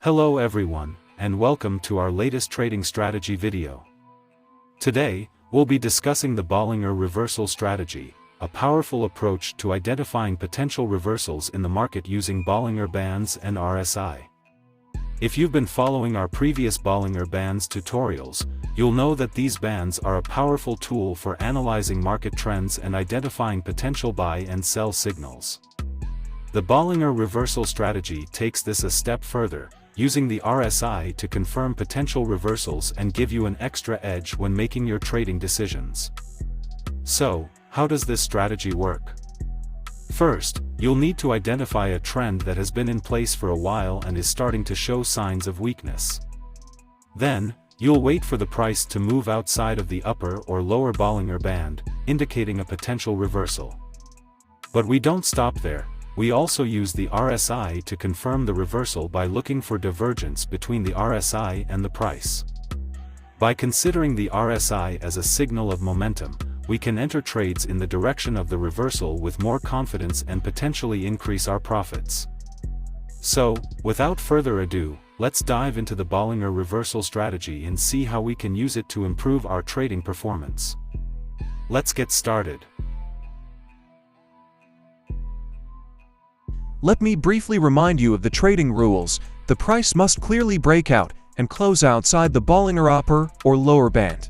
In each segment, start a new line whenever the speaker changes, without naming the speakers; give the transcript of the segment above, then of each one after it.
Hello everyone, and welcome to our latest trading strategy video. Today, we'll be discussing the Bollinger Reversal Strategy, a powerful approach to identifying potential reversals in the market using Bollinger Bands and RSI. If you've been following our previous Bollinger Bands tutorials, you'll know that these bands are a powerful tool for analyzing market trends and identifying potential buy and sell signals. The Bollinger Reversal Strategy takes this a step further, using the RSI to confirm potential reversals and give you an extra edge when making your trading decisions. So, how does this strategy work? First, you'll need to identify a trend that has been in place for a while and is starting to show signs of weakness. Then, you'll wait for the price to move outside of the upper or lower Bollinger Band, indicating a potential reversal. But we don't stop there. We also use the RSI to confirm the reversal by looking for divergence between the RSI and the price. By considering the RSI as a signal of momentum, we can enter trades in the direction of the reversal with more confidence and potentially increase our profits. So, without further ado, let's dive into the Bollinger Reversal Strategy and see how we can use it to improve our trading performance. Let's get started.
Let me briefly remind you of the trading rules. The price must clearly break out and close outside the Bollinger upper or lower band.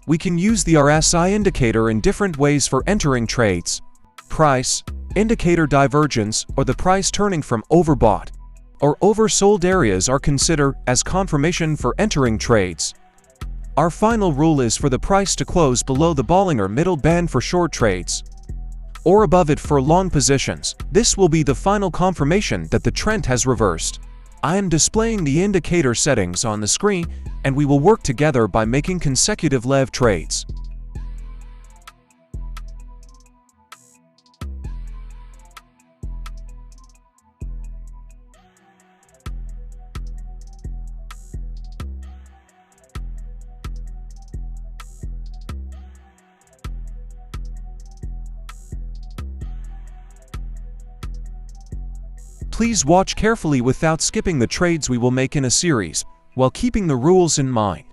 We can use the RSI indicator in different ways for entering trades. Price, indicator divergence, or the price turning from overbought or oversold areas are considered as confirmation for entering trades. Our final rule is for the price to close below the Bollinger middle band for short trades, or above it for long positions. This will be the final confirmation that the trend has reversed. I am displaying the indicator settings on the screen, and we will work together by making consecutive lev trades. Please watch carefully without skipping the trades we will make in a series, while keeping the rules in mind.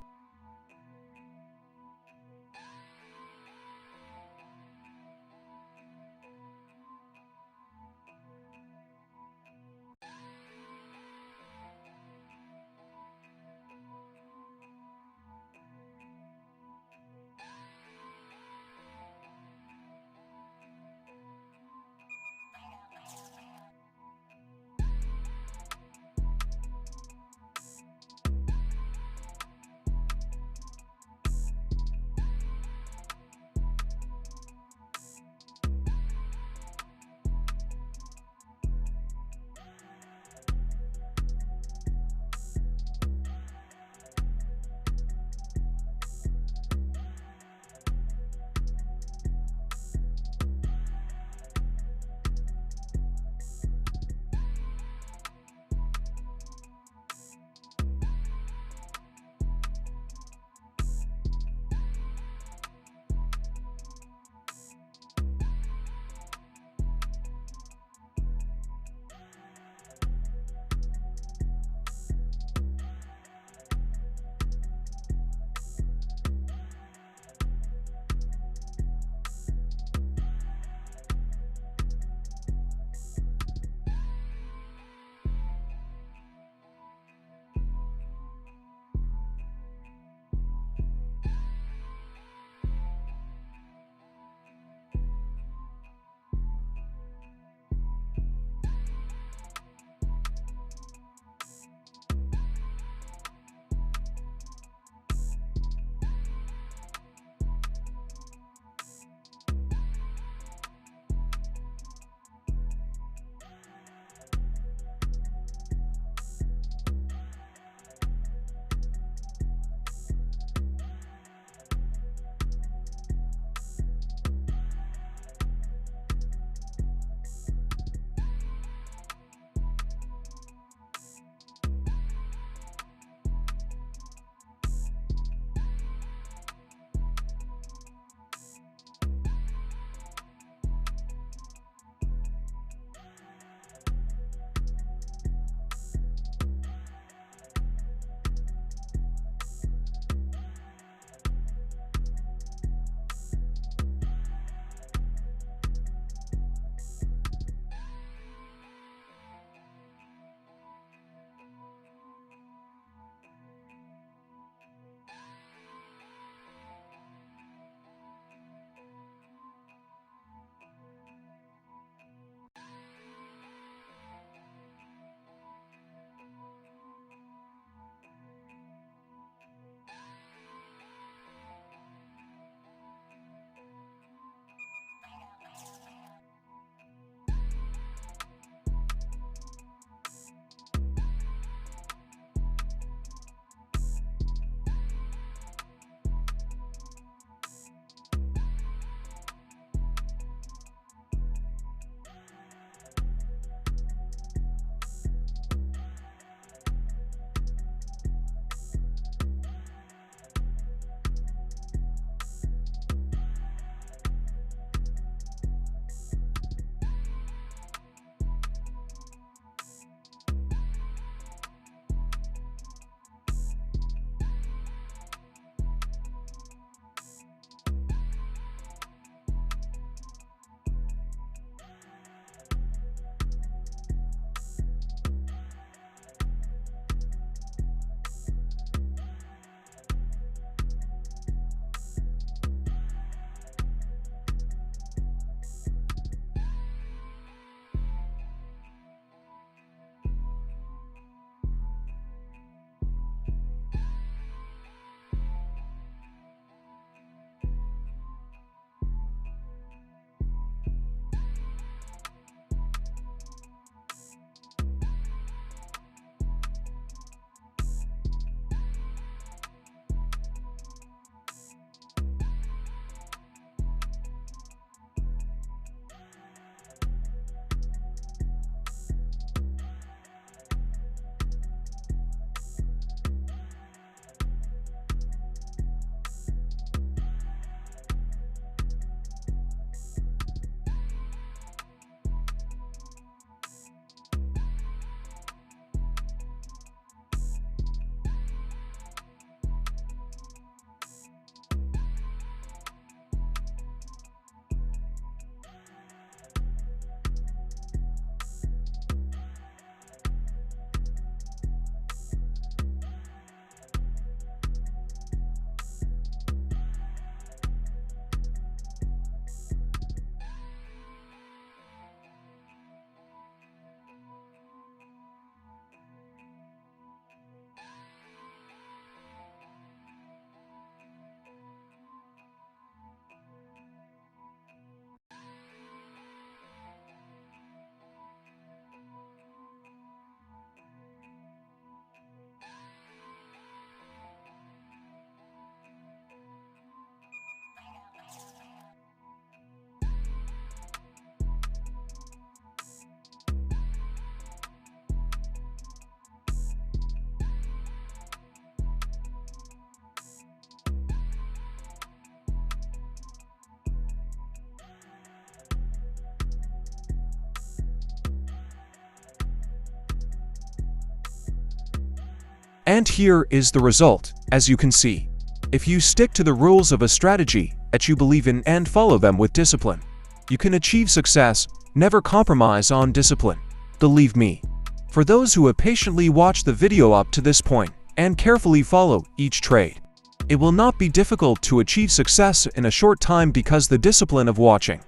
And here is the result, as you can see. If you stick to the rules of a strategy that you believe in and follow them with discipline, you can achieve success. Never compromise on discipline. Believe me. For those who have patiently watched the video up to this point and carefully follow each trade, it will not be difficult to achieve success in a short time because the discipline of watching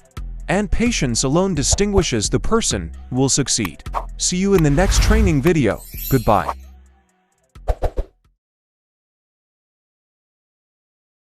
and patience alone distinguishes the person who will succeed. See you in the next training video. Goodbye.